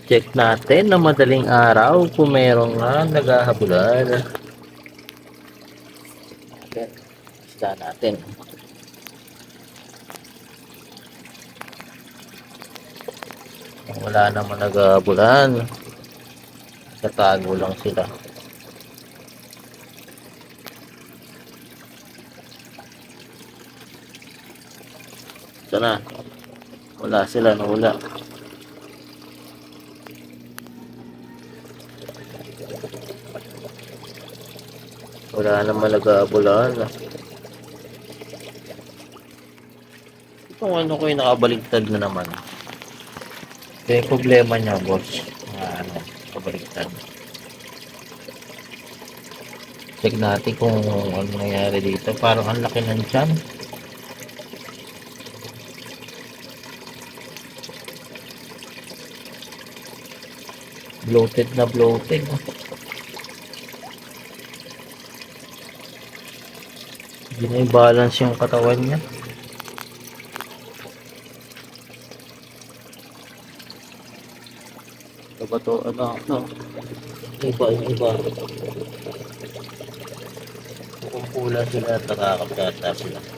Check natin na madaling araw kung merong nga naghahabulan. Okay. Isda natin. Wala naman naghahabulan. Tatago lang sila. Ito na. Wala sila, nawala. Wala naman nag-aabulan. Itong ano ko yung nakabaligtad na naman. Ito yung problema niya, boss. Ano, nakabaligtad. Check natin kung ano nangyari dito. Parang ang laki ng tiyan. Bloated na bloated. Hindi na i-balance yung katawan niya. Ito ba to? Ano? Iba. Kung pula sila, nakakapyata sila.